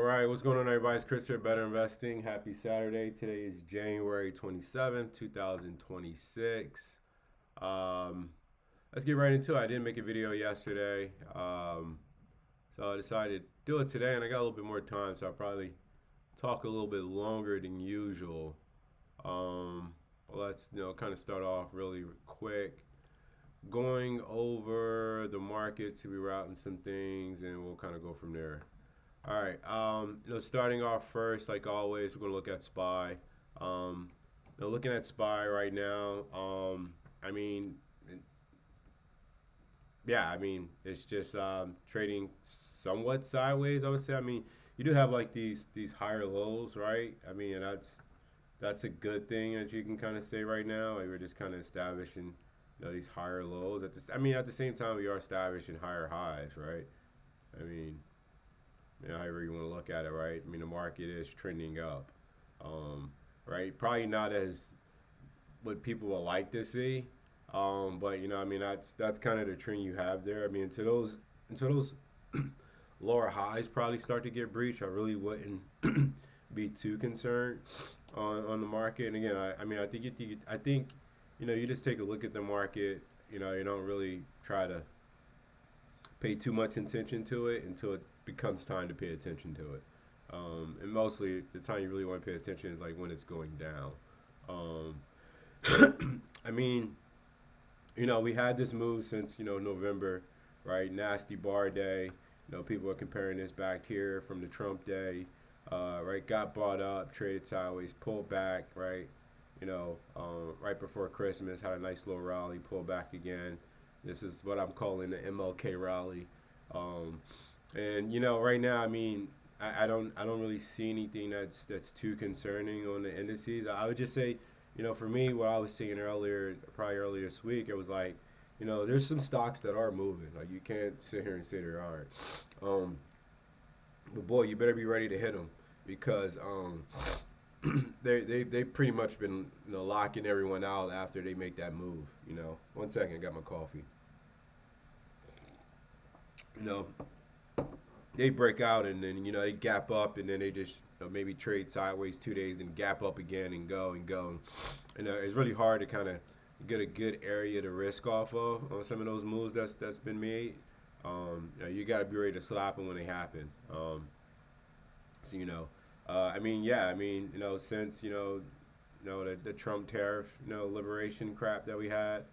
right, what's going on, everybody? It's Chris here, Better Investing. Happy Saturday. Today is January 27th, 2026. Um, let's get right into it. I didn't make a video yesterday, so I decided to do it today, and I got a little bit more time, so I'll probably talk a little bit longer than usual. Let's kind of start off really quick, going over the market to be routing some things, and we'll kind of go from there. All right. Starting off first, like always, we're gonna look at SPY. Looking at SPY right now. I mean, yeah. I mean, it's just trading somewhat sideways. I would say. I mean, you do have like these higher lows, right? I mean, and that's a good thing that you can kind of say right now. Like we're just kind of establishing, these higher lows. At the same time, we are establishing higher highs, right? I mean, however you want to look at it, right? I mean, the market is trending up, right? Probably not as what people would like to see, but that's kind of the trend you have there. I mean, until those lower highs probably start to get breached, I really wouldn't be too concerned on the market. And again, I think you just take a look at the market. You don't really try to pay too much attention to it until it becomes time to pay attention to it. And mostly the time you really want to pay attention is like when it's going down. I mean, we had this move since, November, right? Nasty bar day. People are comparing this back here from the Trump day, right? Got bought up, traded sideways, pulled back, right? Right before Christmas, had a nice little rally, pulled back again. This is what I'm calling the MLK rally. And right now, I mean, I don't really see anything that's too concerning on the indices. I would just say, for me, what I was saying probably earlier this week, it was like, there's some stocks that are moving. Like you can't sit here and say there aren't. But boy, you better be ready to hit them because they pretty much been locking everyone out after they make that move. 1 second, I got my coffee. They break out and then they gap up and then they just maybe trade sideways 2 days and gap up again and go and go. And it's really hard to kind of get a good area to risk off of on some of those moves that's been made. You got to be ready to slap them when they happen. Since the Trump tariff liberation crap that we had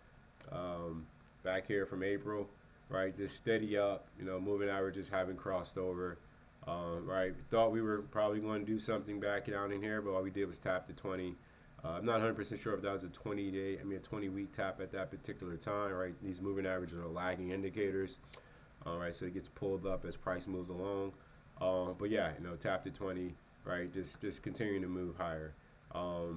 back here from April. Right, just steady up. Moving averages haven't crossed over. Right, thought we were probably going to do something back down in here, but all we did was tap the 20. I'm not 100% sure if that was a 20-week tap at that particular time. Right, these moving averages are lagging indicators. All right, so it gets pulled up as price moves along. But yeah, tap the 20. Right, just continuing to move higher. All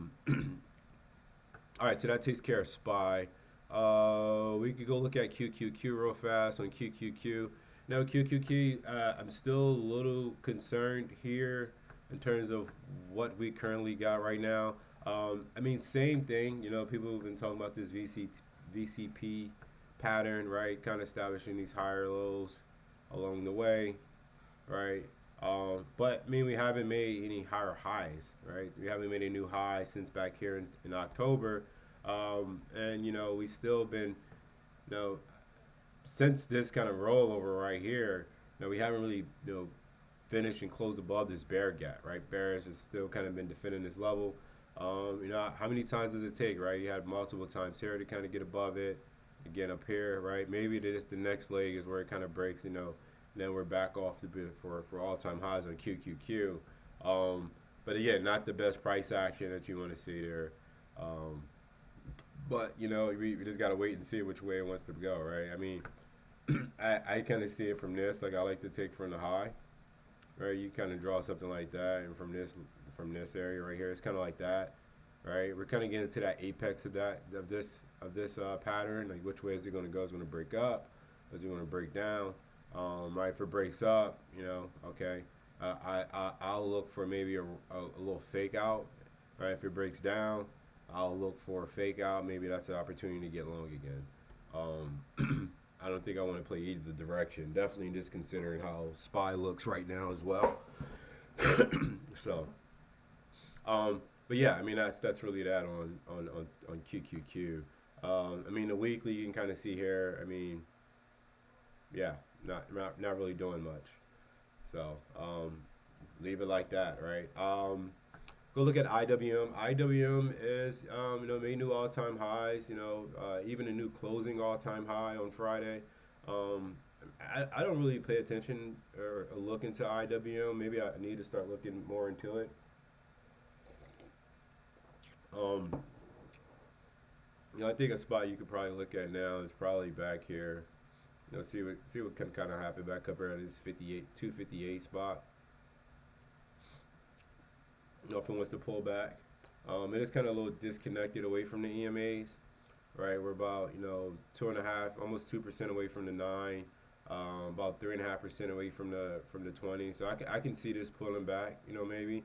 right, so that takes care of SPY. We could go look at QQQ real fast on QQQ. Now QQQ, I'm still a little concerned here in terms of what we currently got right now. Same thing. People have been talking about this VCP pattern, right? Kind of establishing these higher lows along the way, right? But we haven't made any higher highs, right? We haven't made a new high since back here in October. We still been, since this kind of rollover right here, we haven't really, finished and closed above this bear gap, right? Bears has still kind of been defending this level. How many times does it take, right? You had multiple times here to kind of get above it, again up here, right? Maybe the next leg is where it kind of breaks, then we're back off the bit for all-time highs on QQQ. But again, not the best price action that you want to see there. But we just gotta wait and see which way it wants to go, right? I kind of see it from this. Like I like to take from the high, right? You kind of draw something like that, and from this area right here, it's kind of like that, right? We're kind of getting to that apex of this pattern. Like which way is it gonna go? Is it gonna break up? Is it gonna break down? Right? If it breaks up, okay. I'll look for maybe a little fake out, right? If it breaks down, I'll look for a fake out. Maybe that's an opportunity to get long again. I don't think I want to play either direction. Definitely just considering how SPY looks right now as well. So, but yeah, I mean that's really that on QQQ. I mean the weekly you can kind of see here. I mean, yeah, not really doing much. So leave it like that, right? Go look at IWM. IWM is made new all time highs. Even a new closing all time high on Friday. Um, I don't really pay attention or look into IWM. Maybe I need to start looking more into it. Um, I think a spot you could probably look at now is probably back here. See what can kind of happen back up here at this 58 258 spot. If it wants to pull back, it is kind of a little disconnected away from the EMAs, right? We're about 2.5, almost 2% away from the 9, about 3.5% away from the 20. So I can see this pulling back, maybe,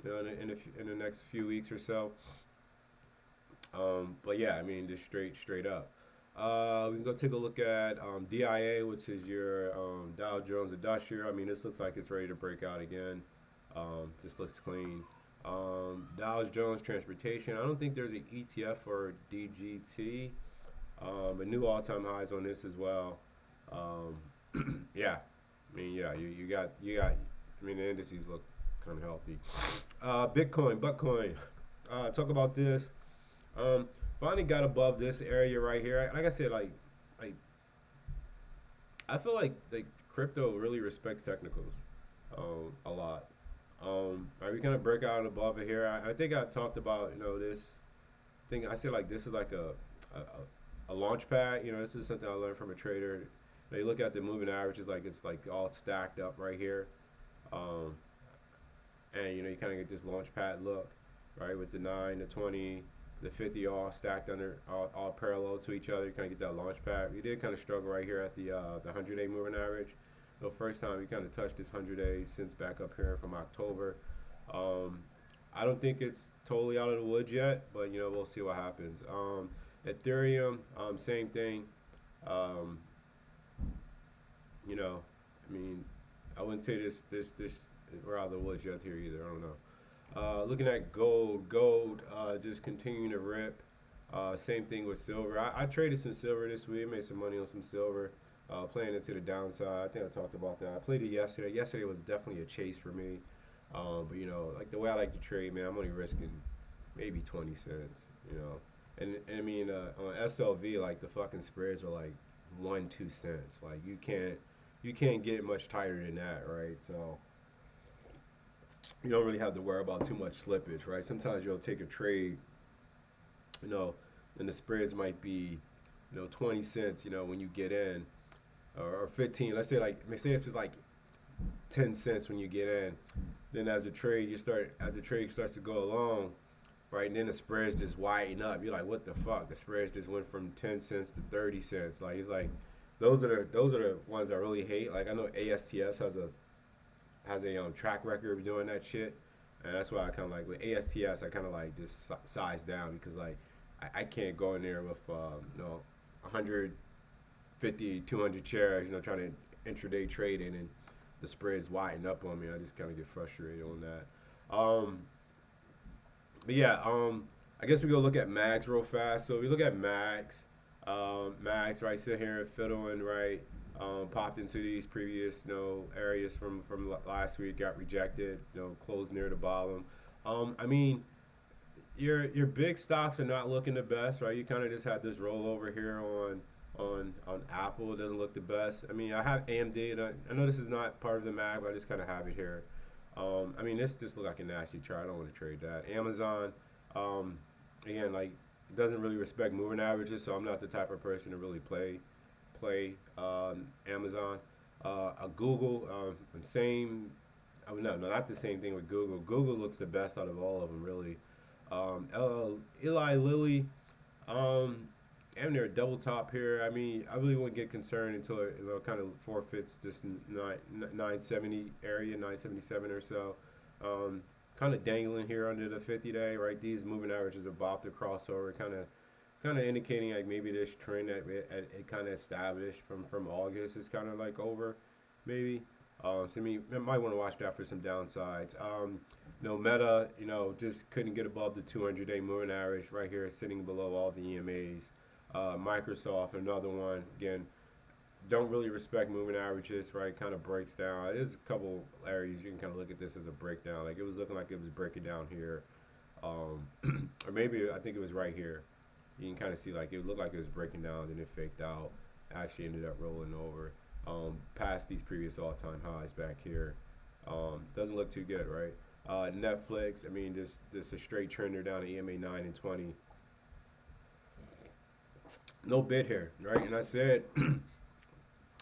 in the next few weeks or so. But yeah, I mean, just straight up. We can go take a look at DIA, which is your Dow Jones Industrial. I mean, this looks like it's ready to break out again. This looks clean. Dow Jones Transportation. I don't think there's an ETF for DGT, but new all-time highs on this as well. Yeah, I mean, yeah, you got. I mean, the indices look kind of healthy. Bitcoin. Talk about this. Finally got above this area right here. Like I said, like I feel like crypto really respects technicals, a lot. Right, we kind of break out above it here. I think I talked about this thing. I said like this is like a launch pad. This is something I learned from a trader. They look at the moving averages like it's like all stacked up right here, and you kind of get this launch pad look, right, with the 9, the 20, the 50 all stacked under all parallel to each other. You kind of get that launch pad. We did kind of struggle right here at the 100-day moving average. The first time we kind of touched this 100 days since back up here from October. I don't think it's totally out of the woods yet, but we'll see what happens. Ethereum, same thing. I mean, I wouldn't say this we're out of the woods yet here either. I don't know. Looking at gold just continuing to rip. Same thing with silver. I traded some silver this week. Made some money on some silver. Playing it to the downside. I think I talked about that. I played it yesterday. Yesterday was definitely a chase for me. But like the way I like to trade, man, I'm only risking maybe 20 cents. And I mean on SLV, like the fucking spreads are like 1-2 cents. Like you can't get much tighter than that, right? So you don't really have to worry about too much slippage, right? Sometimes you'll take a trade, and the spreads might be 20 cents, when you get in, or 15. Let's say if it's like 10 cents when you get in, then as the trade starts to go along, right, and then the spreads just widen up. You're like, what the fuck? The spreads just went from 10 cents to 30 cents. Like it's like those are the ones I really hate. Like I know ASTS has a track record of doing that shit, and that's why I kind of like with ASTS I kind of like just size down because like I can't go in there with 150, 200 shares, trying to intraday trading and the spreads widen up on me. I just kind of get frustrated on that. But yeah, I guess we go look at mags real fast. So we look at mags, right, sit here and fiddling, right, popped into these previous, areas from last week, got rejected, closed near the bottom. I mean, your big stocks are not looking the best, right? You kind of just had this rollover here on Apple. It doesn't look the best. I mean, I have AMD, and I know this is not part of the mag, but I just kind of have it here. I mean, this just look like a nasty chart. I don't want to trade that. Amazon, again, like it doesn't really respect moving averages, so I'm not the type of person to really play Amazon. Google, same. No, not the same thing with Google. Google looks the best out of all of them, really. Eli Lilly, and they're double top here. I mean, I really wouldn't get concerned until it kind of forfeits this 970 area, 977 or so. Kind of dangling here under the 50-day, right? These moving averages are about to cross over, kind of indicating like maybe this trend that it kind of established from August is kind of like over, maybe. So I mean, you might want to watch that for some downsides. Meta, just couldn't get above the 200-day moving average right here, sitting below all the EMAs. Microsoft, another one, again, don't really respect moving averages, right? Kind of breaks down. There's a couple areas you can kind of look at this as a breakdown. Like it was looking like it was breaking down here, or maybe I think it was right here. You can kind of see like it looked like it was breaking down, then it faked out. Actually ended up rolling over past these previous all-time highs back here. Doesn't look too good, right? Netflix, I mean, just a straight trender down to EMA 9 and 20. No bid here, right? And I said,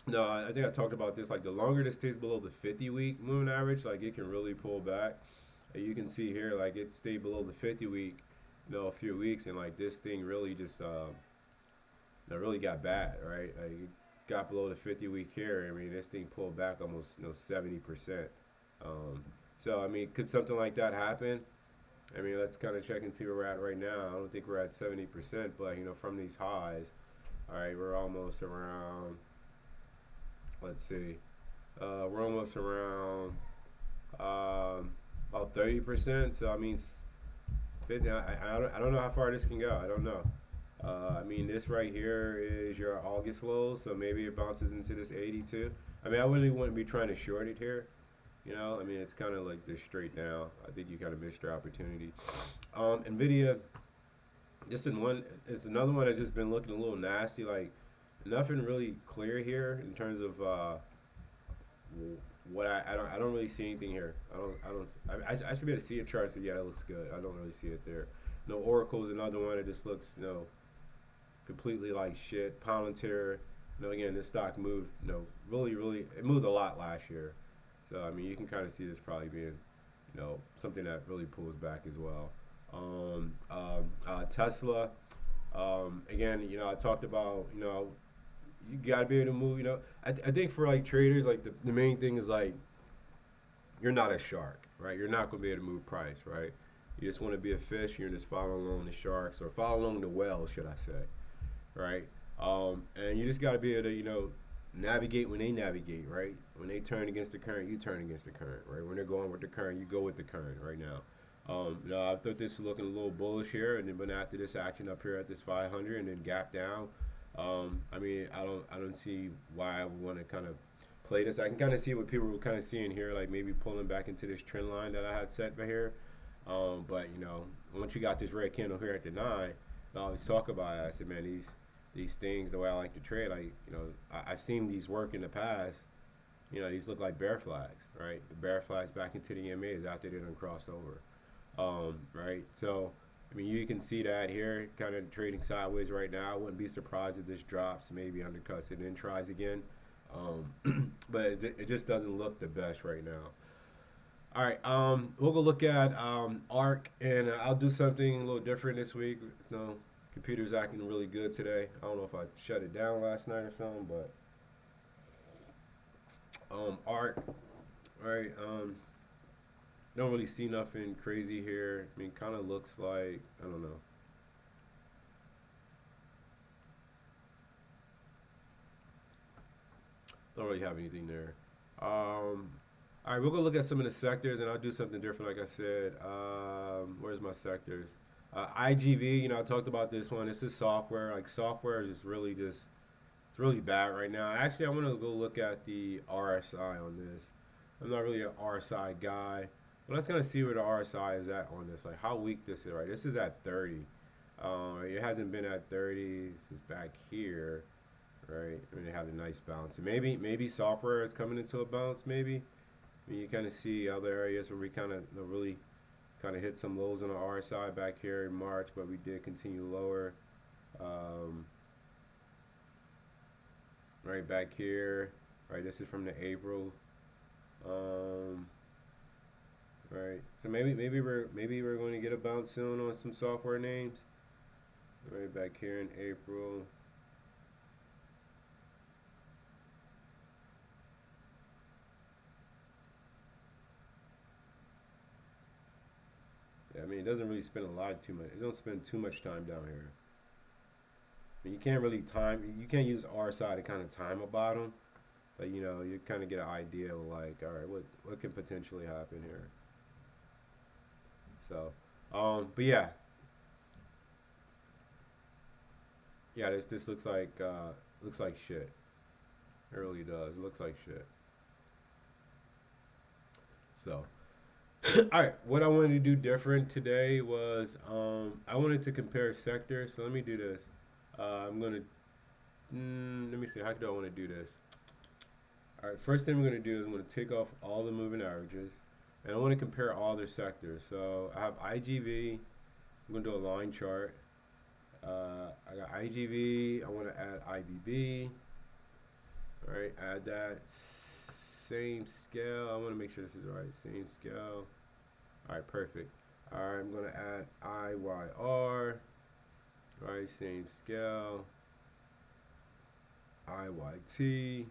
no, I think I talked about this. Like the longer this stays below the 50-week moving average, like it can really pull back. And you can see here, like it stayed below the 50-week, a few weeks, and like this thing really just, really got bad, right? Like it got below the 50-week here. I mean, this thing pulled back almost, 70%. So I mean, could something like that happen? I mean, let's kind of check and see where we're at right now. I don't think we're at 70%, but from these highs, all right, we're almost around. Let's see, we're almost around about 30%. So I mean, 50. I don't know how far this can go. I don't know. I mean, this right here is your August low, so maybe it bounces into this 82. I mean, I really wouldn't be trying to short it here. I mean, it's kind of like this straight down. I think you kind of missed your opportunity. Nvidia, it's another one that's just been looking a little nasty. Like nothing really clear here in terms of what I don't really see anything here. I should be able to see a chart. So yeah, it looks good. I don't really see it there. No, Oracle is another one that just looks completely like shit. Palantir, again, this stock moved, really, it moved a lot last year. So, I mean, you can kind of see this probably being, something that really pulls back as well. Tesla, again, I talked about, you got to be able to move, I think for like traders, like the main thing is like, you're not a shark, right? You're not going to be able to move price, right? You just want to be a fish. You're just following along the sharks or follow along the whales, should I say, right? And you just got to be able to, navigate when they navigate, right? When they turn against the current, you turn against the current, right? When they're going with the current, you go with the current right now. I thought this was looking a little bullish here, and then but after this action up here at this 500 and then gap down, I mean, I don't see why I would want to kind of play this. I can kind of see what people were kind of seeing here, like maybe pulling back into this trend line that I had set right here. But once you got this red candle here at the 9, I always talk about it. I said, man, these things, the way I like to trade, like, I've seen these work in the past. These look like bear flags, right? The bear flags back into the EMAs after they done crossed over, right? So, I mean, you can see that here, kind of trading sideways right now. I wouldn't be surprised if this drops, maybe undercuts it, and then tries again. But it just doesn't look the best right now. All right, we'll go look at ARK, and I'll do something a little different this week. Computer's acting really good today. I don't know if I shut it down last night or something, but ARK, right? Don't really see nothing crazy here. I mean, kind of looks like, I don't know. Don't really have anything there. All right, we'll go look at some of the sectors, and I'll do something different, like I said. Where's my sectors? IGV, I talked about this one. This is software. Like, software is it's really bad right now. Actually, I want to go look at the RSI on this. I'm not really an RSI guy, but let's kind of see where the RSI is at on this. Like, how weak this is, right? This is at 30. It hasn't been at 30. This is back here, right? I mean, it had a nice bounce. So maybe software is coming into a bounce, maybe. I mean, you kind of see other areas where we kind of really kind of hit some lows on the RSI back here in March, but we did continue lower. Right back here, right, this is from the April. Right, so maybe we're going to get a bounce soon on some software names. Right back here in April. Yeah, I mean, it doesn't really spend it don't spend too much time down here. I mean, you can't really you can't use RSI to kind of time a bottom, But you know, you kind of get an idea of like, all right, what can potentially happen here. So, but yeah, this looks like shit. It really does. It looks like shit. So, all right, what I wanted to do different today was I wanted to compare sectors. So let me do this. I'm gonna let me see. How do I want to do this? All right, first thing I'm going to do is I'm going to take off all the moving averages, and I want to compare all their sectors. So I have IGV. I'm going to do a line chart. I got IGV. I want to add IBB. All right, add that. Same scale. I want to make sure this is right. Same scale. All right, perfect. All right, I'm going to add IYR. All right, same scale. IYT.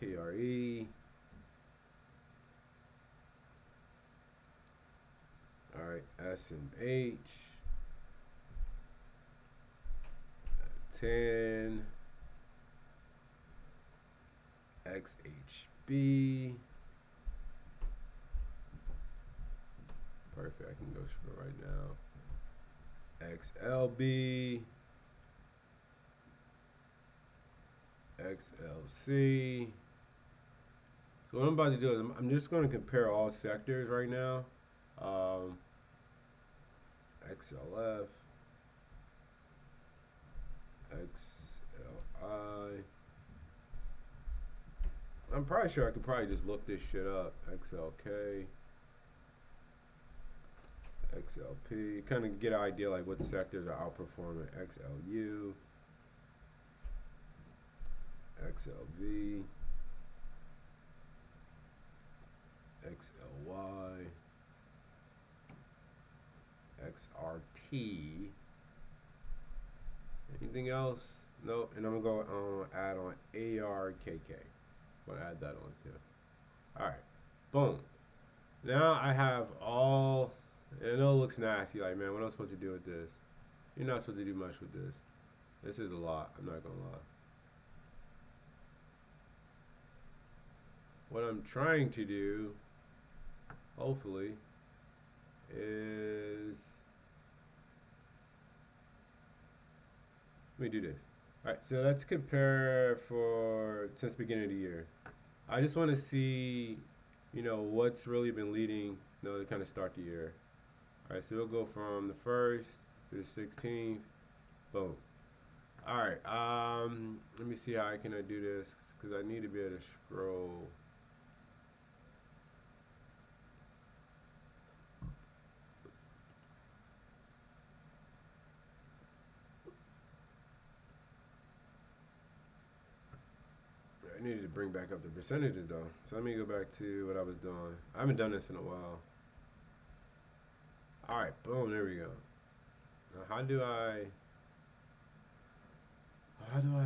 KRE. All right, SMH. 10. XHB. Perfect. I can go scroll right now. XLB. XLC. So what I'm about to do is I'm just going to compare all sectors right now. XLF, XLI. I'm probably sure I could probably just look this shit up. XLK, XLP. Kind of get an idea like what sectors are outperforming. XLU, XLV. XLY, XRT. Anything else? No. And I'm gonna go add on ARKK. I'm gonna add that on too. All right. Boom. Now I have all. And I know it looks nasty. Like, man, what am I supposed to do with this? You're not supposed to do much with this. This is a lot. I'm not gonna lie. What I'm trying to do, hopefully, is let me do this. All right, so let's compare for since the beginning of the year. I just want to see, you know, what's really been leading, you know, to kind of start the year. All right, so we'll go from the 1st to the 16th. Boom. All right, let me see how I can do this because I need to be able to scroll. I needed to bring back up the percentages though. So let me go back to what I was doing. I haven't done this in a while. All right, boom, there we go. Now how do I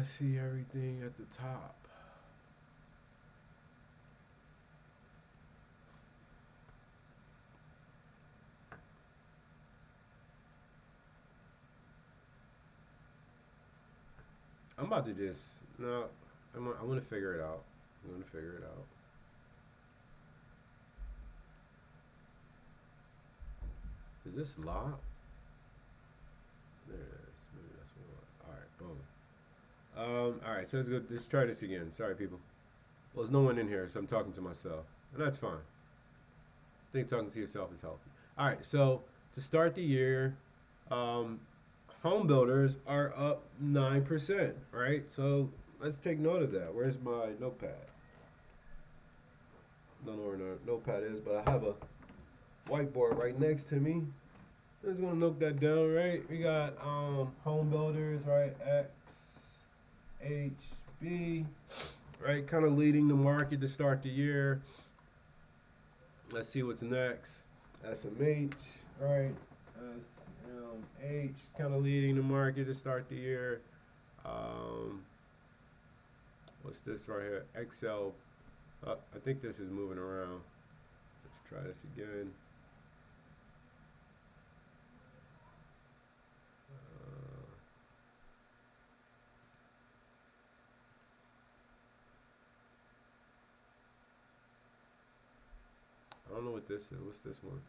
see everything at the top? I'm about to just, no, I want to figure it out. I'm going to figure it out. Is this locked? There it is. Maybe that's what I want. All right, boom. All right, so let's go. Let's try this again. Sorry, people. Well, there's no one in here, so I'm talking to myself, and that's fine. I think talking to yourself is healthy. All right, so to start the year, home builders are up 9%. Right, so let's take note of that. Where's my notepad? Don't know where the notepad is, but I have a whiteboard right next to me. Just gonna note that down, right? We got home builders, right? XHB, right? Kind of leading the market to start the year. Let's see what's next. SMH, right? SMH, kind of leading the market to start the year. What's this right here? XL. I think this is moving around. Let's try this again. I don't know what this is. What's this one?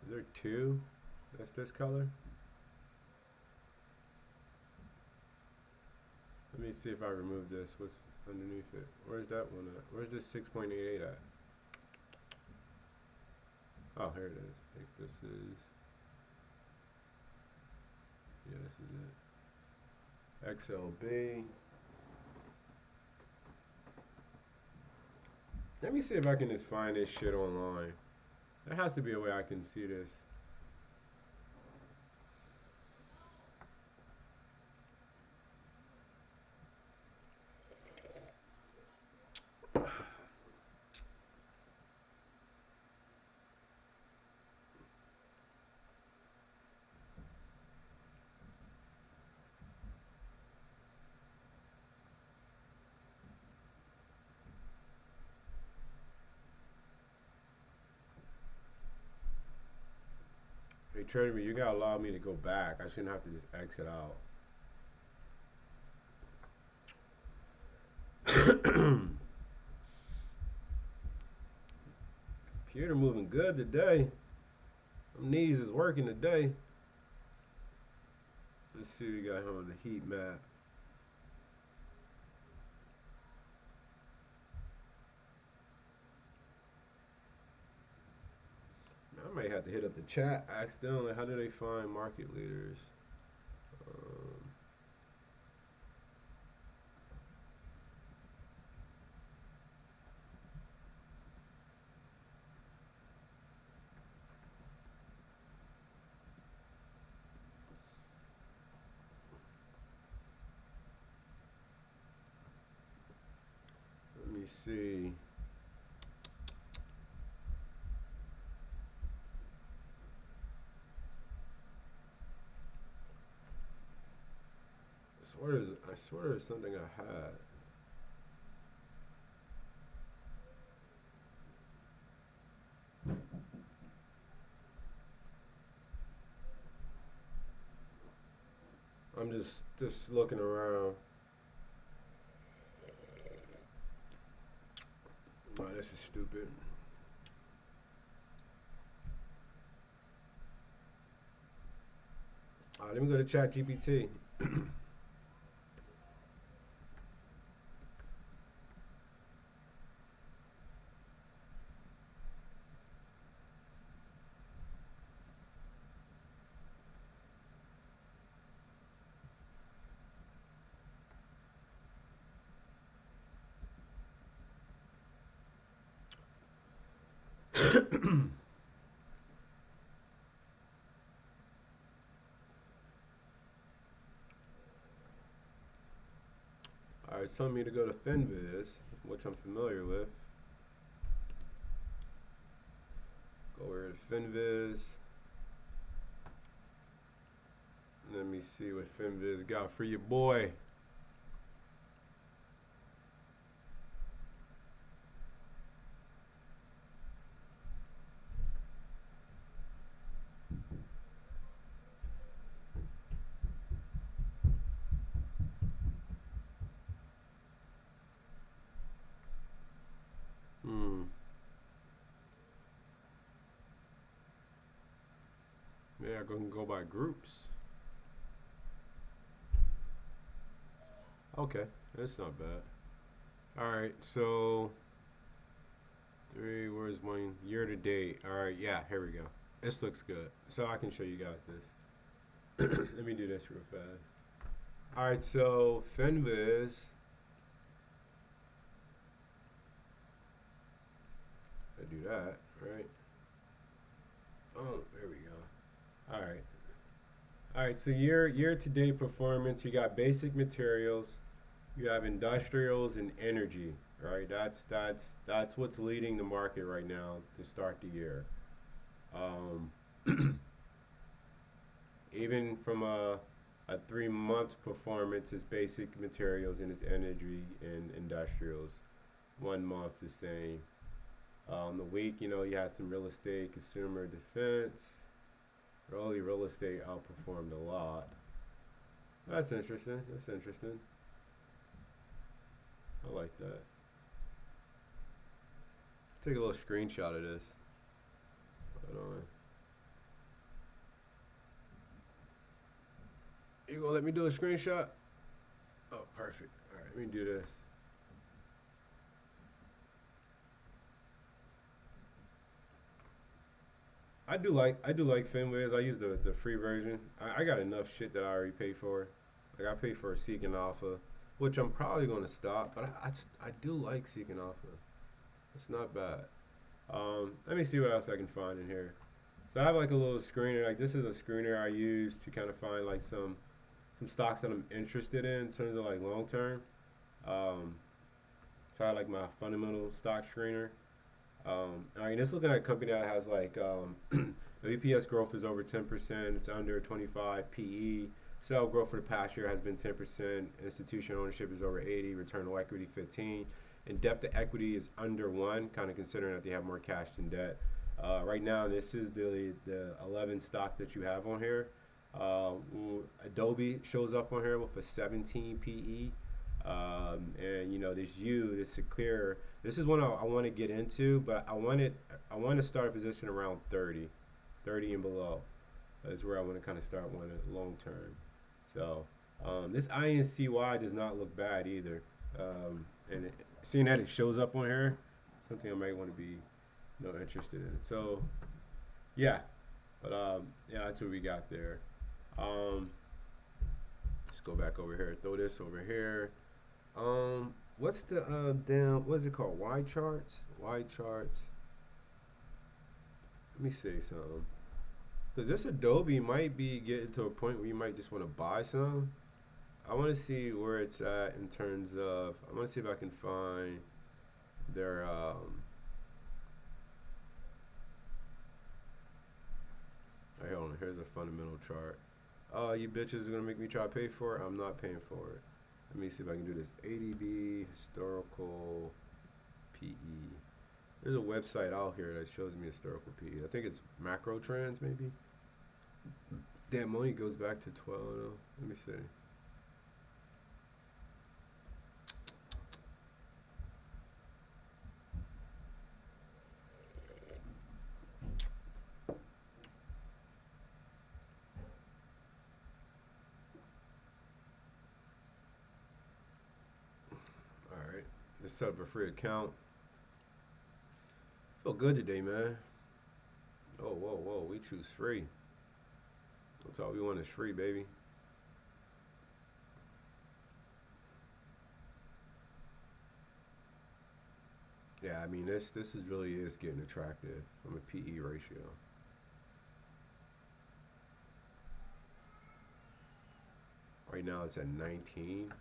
Is there two? That's this color? Let me see if I remove this. What's underneath it? Where's that one at? Where's this 6.88 at? Oh, here it is. I think this is. Yeah, this is it. XLB. Let me see if I can just find this shit online. There has to be a way I can see this. Hey, Trader, you gotta allow me to go back. I shouldn't have to just exit out. Computer moving good today. Them knees is working today. Let's see what we got here on the heat map. I might have to hit up the chat, ask them like, how do they find market leaders? Let me see. I swear there's something I had. I'm just looking around. Oh, this is stupid. All right, let me go to ChatGPT. Alright, it's telling me to go to Finviz, which I'm familiar with. Go over to Finviz. Let me see what Finviz got for your boy. Yeah, I can go by groups. Okay, that's not bad. Alright, so where's one year to date? Alright, yeah, here we go. This looks good. So I can show you guys this. Let me do this real fast. Alright, so Finviz. I do that, right? Oh, there we go. Alright. Alright, so year to date performance, you got basic materials, you have industrials and energy, right? That's what's leading the market right now to start the year. Even from a 3 month performance is basic materials and it's energy and industrials. 1 month the same. The week, you had some real estate, consumer defense, Early real estate outperformed a lot. That's interesting. That's interesting. I like that. Take a little screenshot of this. Hold on. You gonna let me do a screenshot? Oh, perfect. All right, let me do this. I do like Finwiz. I use the free version. I got enough shit that I already pay for. Like I pay for Seeking Alpha, which I'm probably gonna stop. But I do like Seeking Alpha. It's not bad. Let me see what else I can find in here. So I have like a little screener. Like this is a screener I use to kind of find like some stocks that I'm interested in terms of like long term. So I have like my fundamental stock screener. I mean, it's looking at a company that has like the EPS growth is over 10%. It's under 25 PE. Sale growth for the past year has been 10%. Institutional ownership is over 80. Return on equity 15. And debt to equity is under 1, kind of considering that they have more cash than debt. Right now, this is the 11 stocks that you have on here. Adobe shows up on here with a 17 PE. And you know this Secure. This is one I want to get into, but I want to start a position around 30 and below. That's where I want to kind of start one long term. So this INCY does not look bad either. Seeing that it shows up on here, something I might want to be interested in. So yeah, but yeah, that's what we got there. Let's go back over here. Throw this over here. What's the what is it called? Y charts? Y charts. Let me say something. Because this Adobe might be getting to a point where you might just want to buy some. I want to see where it's at in terms of, I want to see if I can find their, all right, hold on, here's a fundamental chart. Oh, you bitches are going to make me try to pay for it? I'm not paying for it. Let me see if I can do this. ADB, historical PE. There's a website out here that shows me historical PE. I think it's Macro Trends, maybe. Damn, money goes back to 12 though. Let me see. Alright, let's set up a free account. Feel good today, man. Oh, whoa, we choose free. That's all we want is free, baby. Yeah, I mean, this really is getting attractive from a PE ratio. Right now it's at 19.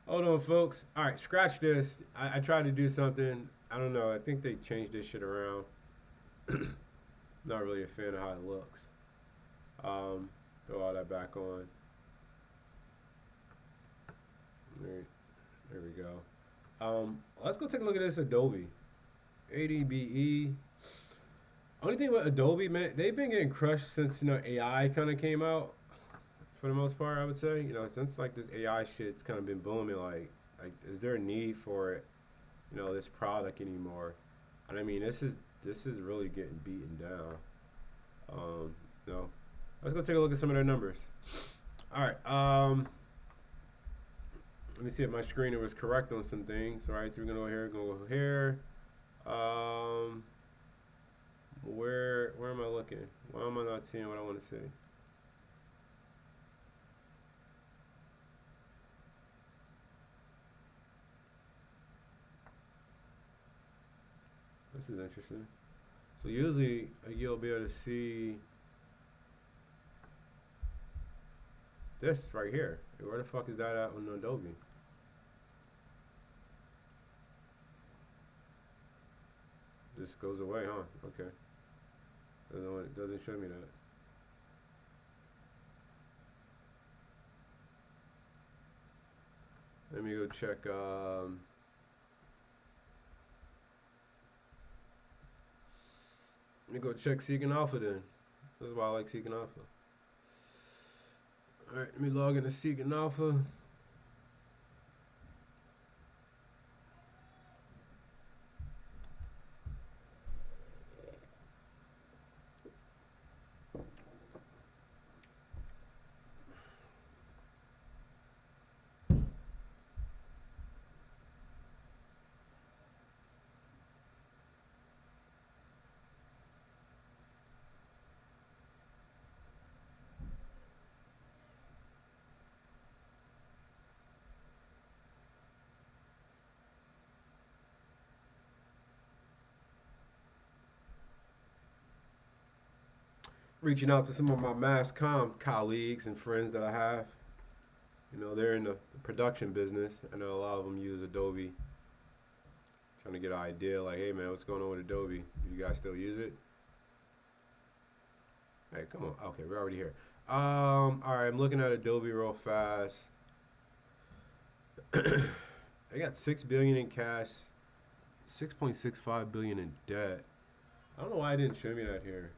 Hold on, folks. All right, scratch this. I tried to do something. I don't know. I think they changed this shit around. Not really a fan of how it looks. Throw all that back on. There we go. Let's go take a look at this Adobe. ADBE. Only thing with Adobe, man, they've been getting crushed since AI kind of came out. For the most part, I would say, since like this AI shit's kind of been booming, like is there a need for it, this product anymore? And I mean, this is really getting beaten down. Let's go take a look at some of their numbers. All right. Let me see if my screener was correct on some things. All right, so we're gonna go here. Where am I looking? Why am I not seeing what I want to see? This is interesting. So usually you'll be able to see this right here. Where the fuck is that at on Adobe? This goes away, huh? Okay. It doesn't show me that. Let me go check. Let me go check Seeking Alpha then. That's why I like Seeking Alpha. All right, let me log into Seeking Alpha. Reaching out to some of my mass comm colleagues and friends that I have. You know, they're in the production business. I know a lot of them use Adobe. Trying to get an idea, like, hey man, what's going on with Adobe? Do you guys still use it? Hey, come on. Okay, we're already here. All right, I'm looking at Adobe real fast. They got $6 billion in cash, $6.65 billion in debt. I don't know why I didn't show me that here.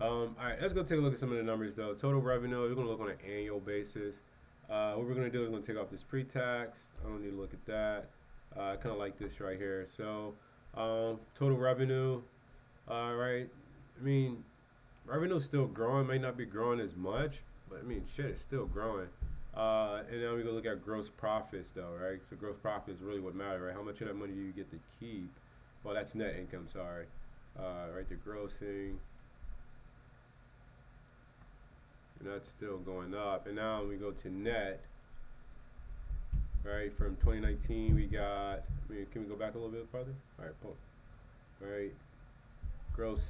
All right, let's go take a look at some of the numbers though. Total revenue, we're gonna look on an annual basis. What we're gonna do is we're gonna take off this pre-tax. I don't need to look at that. I kind of like this right here. So, total revenue, right? I mean, revenue's still growing. May not be growing as much, but I mean, shit, it's still growing. And now we go look at gross profits though, right? So gross profit is really what matters, right? How much of that money do you get to keep? Well, that's net income, sorry. Right, the grossing. And that's still going up. And now we go to net, right? From 2019, we got, I mean, can we go back a little bit farther? All right, pull. All right, gross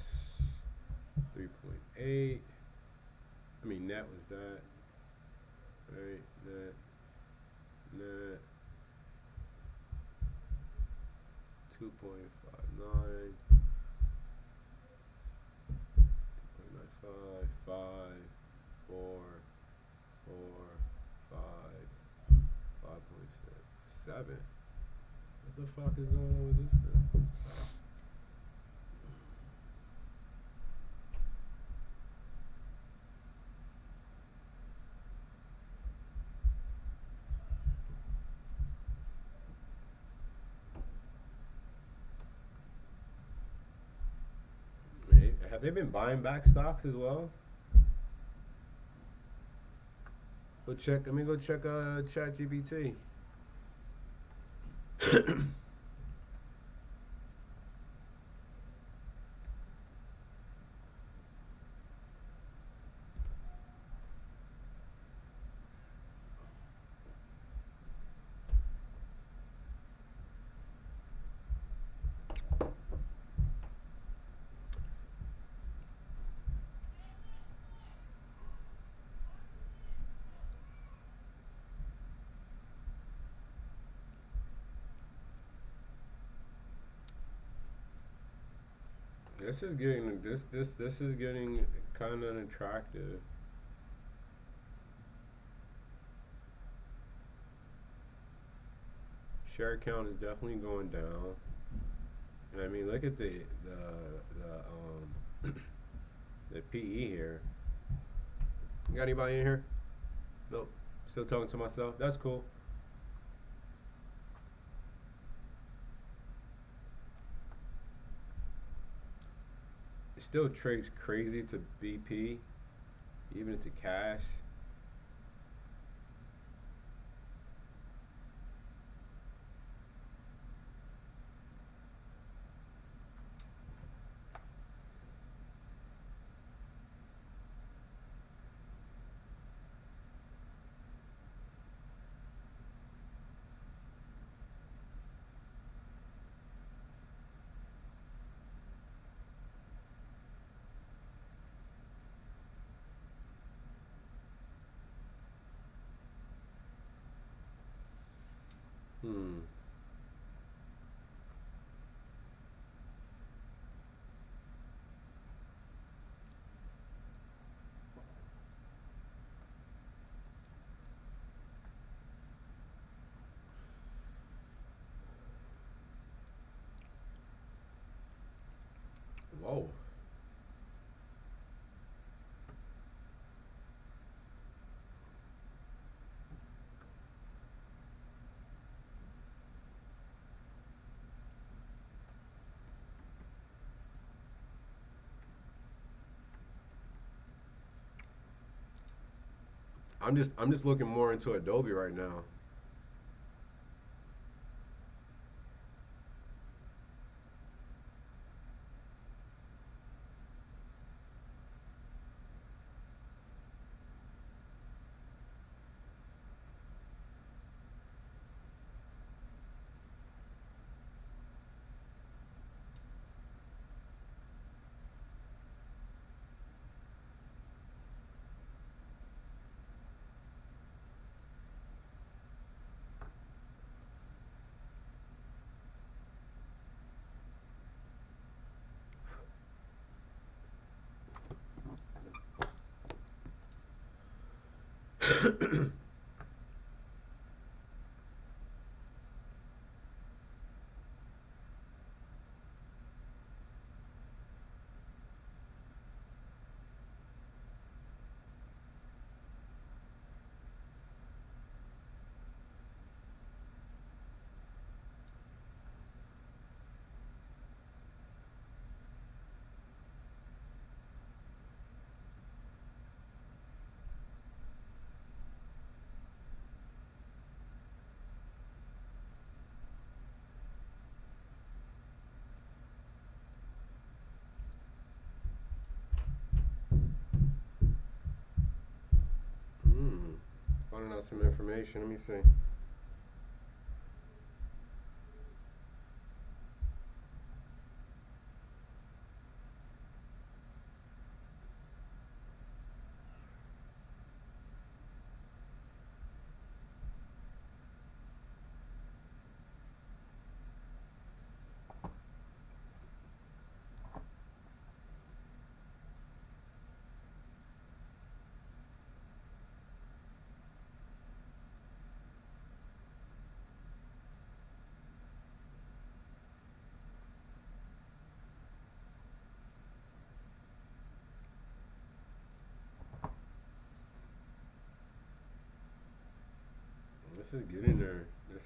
3.8. I mean, net was that. All right, net 2.59, 2.95, 5, 4, 4, 5, 5.6, 7. What the fuck is going on with this thing? Have they been buying back stocks as well? Go check. Let me go check ChatGPT. This is getting this is getting kind of attractive. Share count is definitely going down, and I mean look at the the PE here. You got anybody in here? Nope. Still talking to myself. That's cool. It still trades crazy to BP, even to cash. Hmm. Whoa. I'm just looking more into Adobe right now. Hmm. Finding out some information. Let me see. This is getting there. This.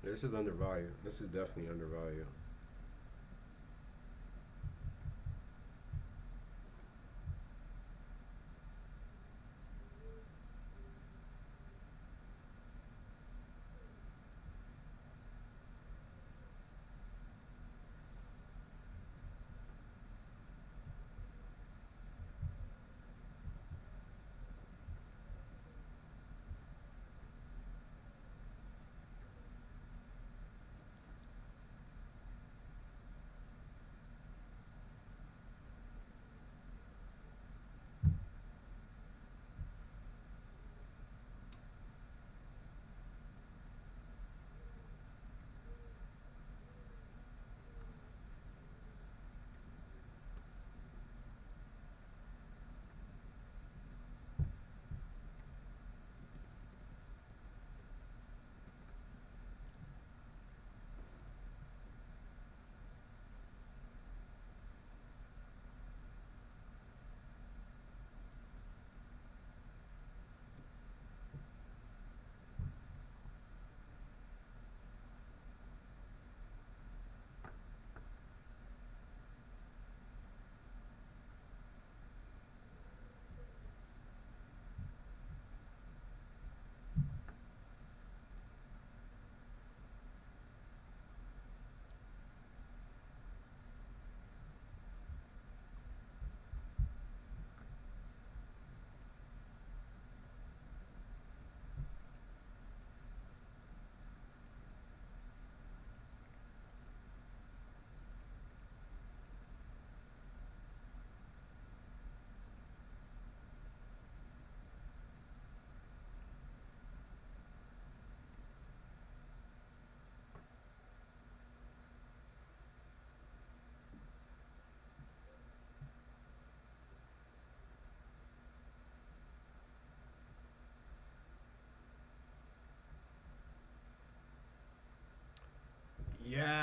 This is undervalued. This is definitely undervalued.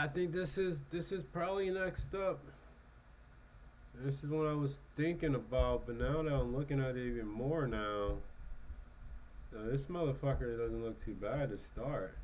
I think this is probably next up. This is what I was thinking about, but now that I'm looking at it even more now, this motherfucker doesn't look too bad to start.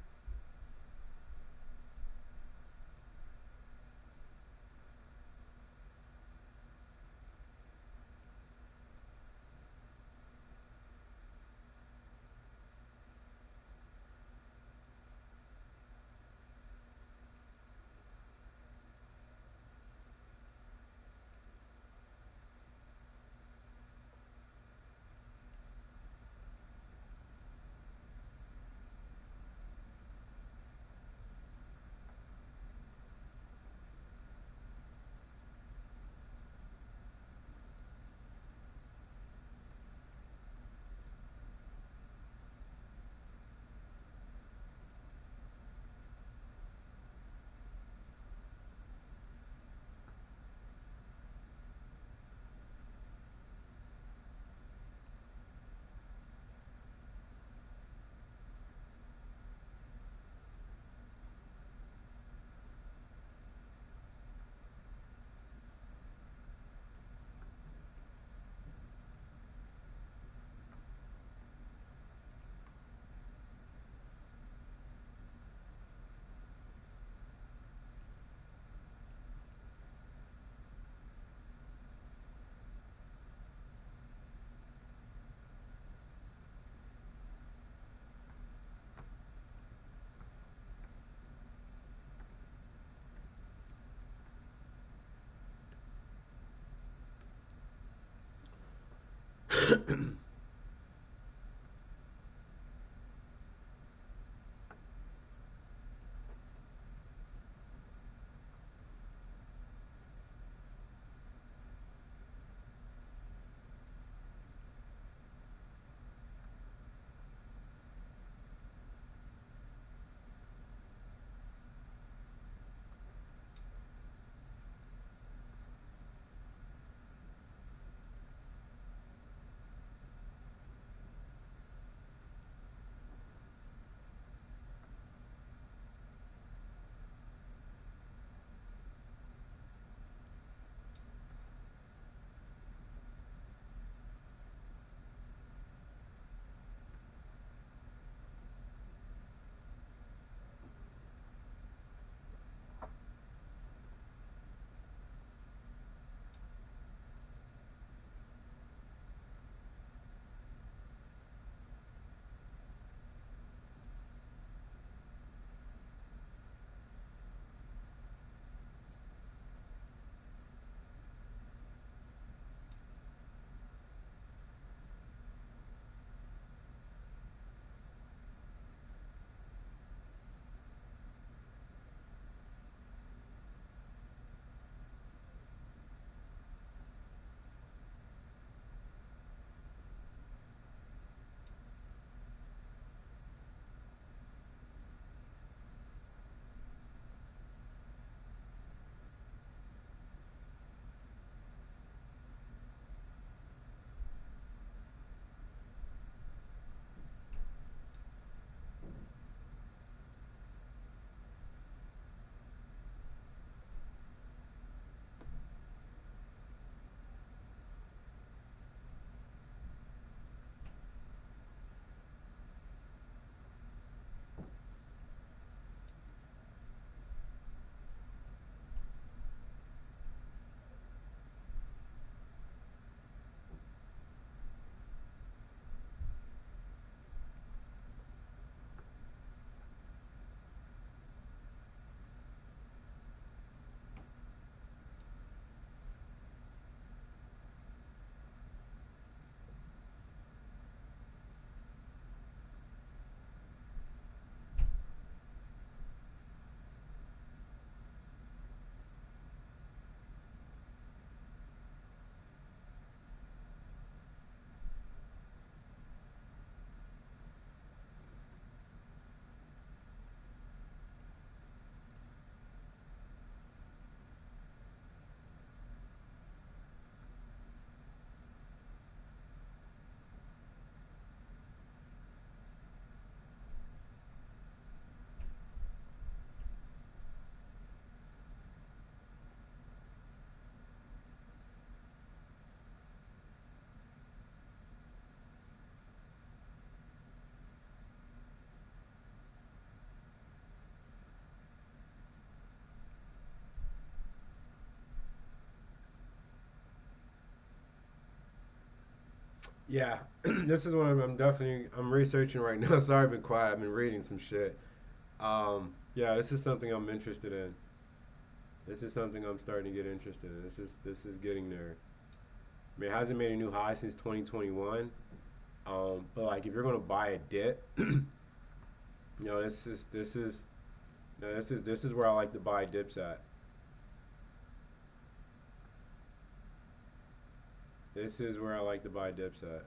Yeah, this is what I'm definitely I'm researching right now. Sorry, I've been quiet. I've been reading some shit. Yeah, this is something I'm interested in. This is something I'm starting to get interested in. This is getting there. I mean, it hasn't made a new high since 2021. But like, if you're gonna buy a dip, this is no, this is where I like to buy dips at. This is where I like to buy dips at.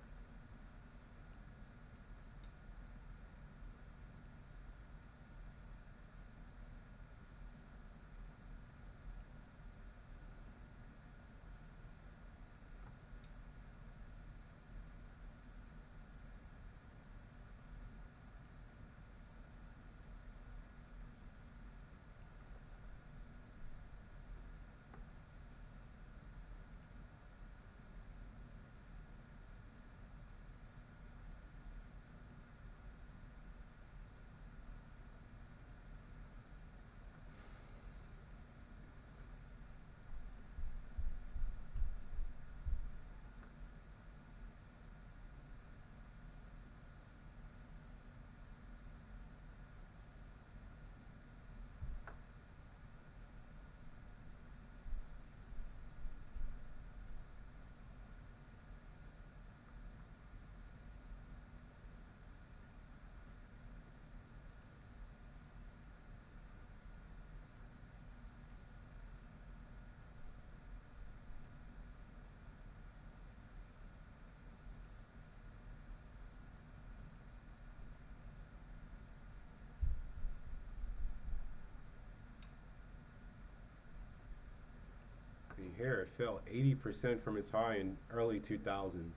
I mean, here it fell 80% from its high in early 2000s.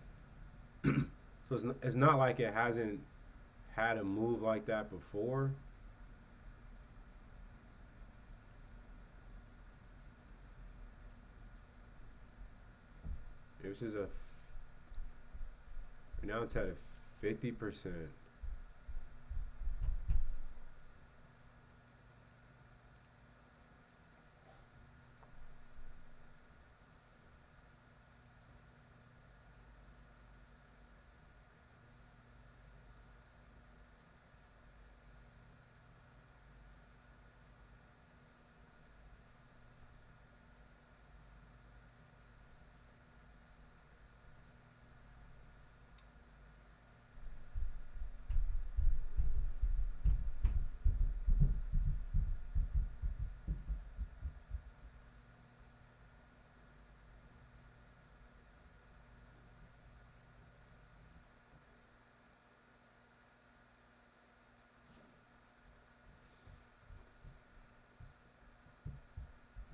So it's not like it hasn't had a move like that before. It was just a now it's at a 50%.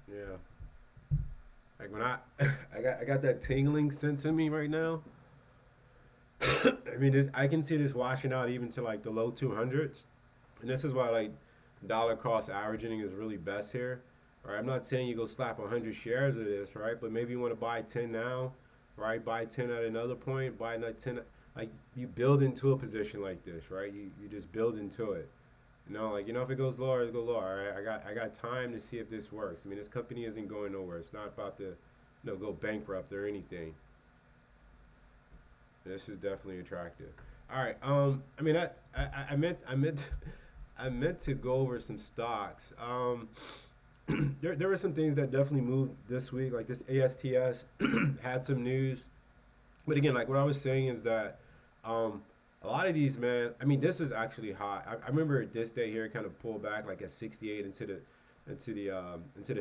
Yeah. Like when I got that tingling sense in me right now. I mean, I can see this washing out even to like the low 200s, and this is why like dollar cost averaging is really best here. Right, I'm not saying you go slap 100 shares of this, right? But maybe you want to buy 10 now, right? Buy 10 at another point, buy another 10. Like you build into a position like this, right? You just build into it. If it goes lower, it go lower. All right, I got time to see if this works. I mean, this company isn't going nowhere. It's not about to, go bankrupt or anything. This is definitely attractive. All right. I mean, I meant I meant to go over some stocks. There were some things that definitely moved this week. Like this ASTS had some news, but again, like what I was saying is that um, a lot of these, man. I mean, this was actually hot. I remember this day here kind of pulled back like at 68 into the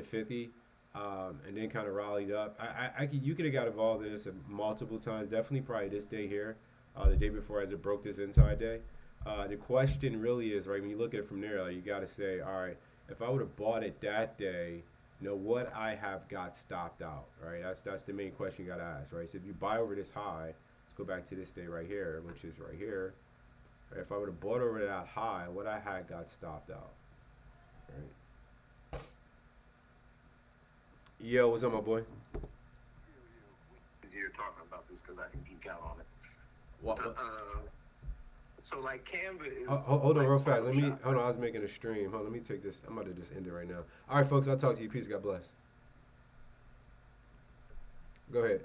50, and then kind of rallied up. You could have got involved in this multiple times. Definitely, probably this day here, the day before as it broke this inside day. The question really is right when you look at it from there, like you got to say, all right, if I would have bought it that day, what I have got stopped out, right? That's the main question you got to ask, right? So if you buy over this high, let's go back to this day right here, which is right here. Right? If I would have bought over that high, what I had got stopped out, right? Yo, what's up, my boy? You're talking about this because I can geek out on it. What? So like Canva is Hold on, like real fast. Let me Photoshop, hold on. right? I was making a stream. Hold on, let me take this. I'm about to just end it right now. All right, folks. I'll talk to you. Peace. God bless. Go ahead.